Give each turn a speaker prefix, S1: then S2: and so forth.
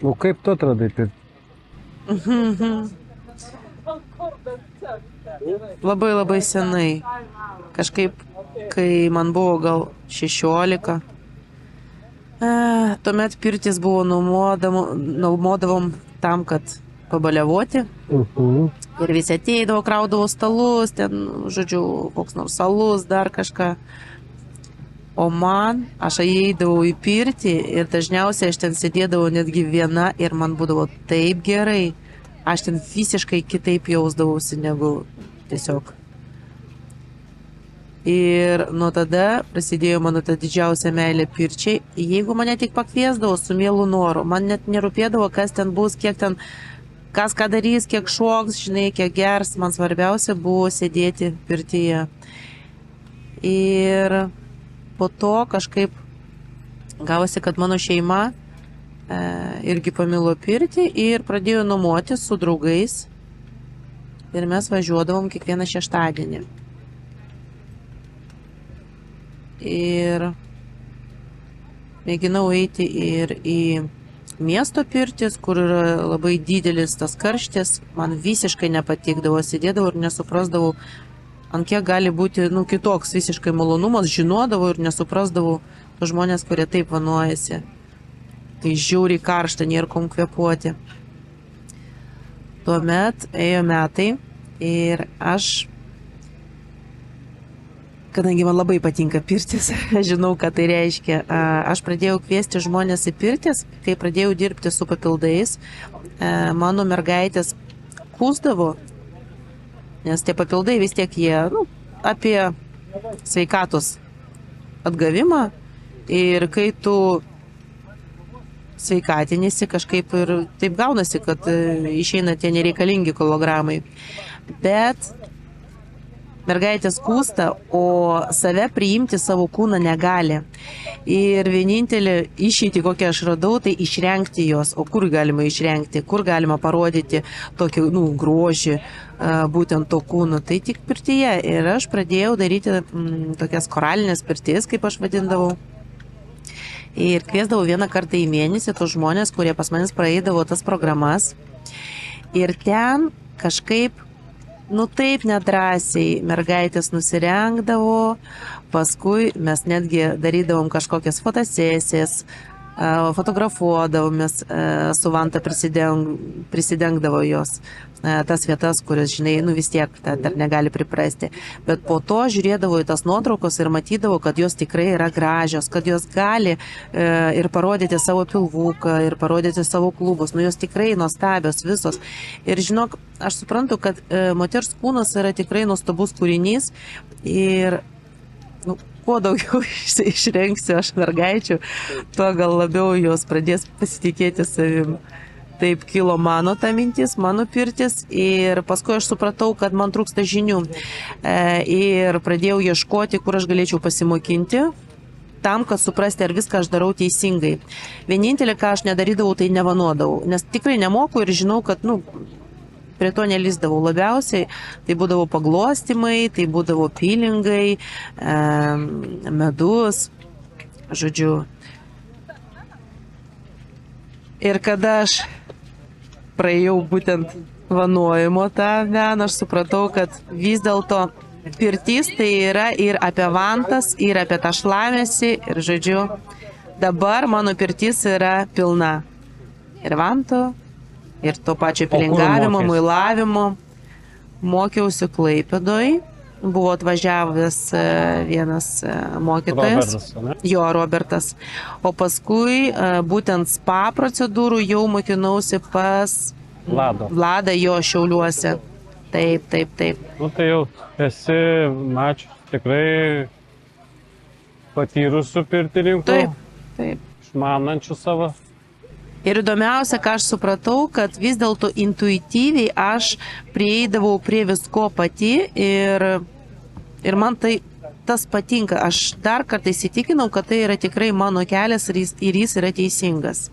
S1: O kaip tu atradai pirtį?
S2: Labai labai senai. Kažkaip, kai man buvo gal 16, tuomet pirtis buvo nuomodavom tam, kad pabaliavoti. Ir visi ateidavo, kraudavo stalus, ten, žodžiu, koks nors salus, dar kažką. O aš įeidavau į pirtį ir dažniausiai aš ten sėdėdavau netgi viena ir man būdavo taip gerai. Aš ten visiškai kitaip jausdavausi negu tiesiog. Ir nuo tada prasidėjo mano ta didžiausia meilė pirčiai. Jeigu mane tik pakviesdavo su mielu noru, man net nerūpėdavo, kas ten bus, kiek ten, kas ką darys, kiek šoks, žinai, kiek gers. Man svarbiausia buvo sėdėti pirtyje. Ir po to kažkaip gavosi, kad mano šeima irgi pamilo pirtį ir pradėjo nuomotis su draugais. Ir mes važiuodavom kiekvieną šeštadienį. Ir mėginau eiti ir į miesto pirtis, kur yra labai didelis tas karštis. Man visiškai nepatikdavo, sėdėdavau ir nesuprasdavau, ant kiek gali būti kitoks visiškai malonumas, žinodavau ir nesuprasdavau žmonės, kurie taip vanuojasi. Tai žiauriai karšta, nėra kom kvėpuoti. Tuomet ėjo metai ir aš, kadangi man labai patinka pirtis, žinau, ką tai reiškia, aš pradėjau kviesti žmonės į pirtis, kai pradėjau dirbti su papildais. Mano mergaitės kūsdavo, nes tie papildai vis tiek jie apie sveikatos atgavimą ir kai tu sveikatinėsi, kažkaip ir taip gaunasi, kad išeina tie nereikalingi kilogramai. Bet mergaitės kūsta, o save priimti savo kūną negali. Ir vienintelė išeitį, kokią aš radau, tai išrengti jos. O kur galima išrengti, kur galima parodyti tokį grožį būtent to kūno. Tai tik pirtyje. Ir aš pradėjau daryti tokias koralinės pirtis, kaip aš vadindavau. Ir kviesdavau vieną kartą į mėnesį tos žmonės, kurie pas manis praeidavo tas programas. Ir ten kažkaip, taip nedrąsiai mergaitės nusirengdavo, paskui mes netgi darydavom kažkokias fotosesijas, fotografuodavomės, su vanta prisidengdavo jos tas vietas, kurias, žinai, vis tiek dar negali priprasti. Bet po to žiūrėdavo į tas nuotraukos ir matydavo, kad jos tikrai yra gražios, kad jos gali ir parodyti savo pilvuką, ir parodyti savo klubus. Jos tikrai nuostabios visos. Ir žinok, aš suprantu, kad moters kūnas yra tikrai nuostabus kūrinys ir kuo daugiau išrengsiu aš mergaičių, tuo gal labiau jos pradės pasitikėti savim. Taip kilo mano ta mintis, mano pirtis ir paskui aš supratau, kad man trūksta žinių ir pradėjau ieškoti, kur aš galėčiau pasimokinti tam, kad suprasti, ar viską aš darau teisingai. Vienintelė, ką aš nedarydavau, tai nevanuodavau, nes tikrai nemoku ir žinau, kad prie to nelįsdavau labiausiai. Tai būdavo paglostymai, tai būdavo pilingai, medus, žodžiu. Ir kada aš praėjau būtent vanuojimo tą meną, aš supratau, kad vis dėlto pirtis tai yra ir apie vantas, ir apie tą šlamesį. Ir žodžiu, dabar mano pirtis yra pilna. Ir vantų, ir to pačio pilingavimo, muilavimo. Mokiausi Klaipėdoj. Buvo atvažiavęs vienas mokytojas, Robertas. O paskui būtent spa procedūrų jau mokinausi pas Vladą jo Šiauliuose. Taip.
S1: Tai jau esi tikrai patyrusių pirtininkų.
S2: Taip.
S1: Išmanančių savo.
S2: Ir įdomiausia, ką aš supratau, kad vis dėlto intuityviai aš prieidavau prie visko pati ir man tas patinka. Aš dar kartą įsitikinau, kad tai yra tikrai mano kelias ir jis yra teisingas.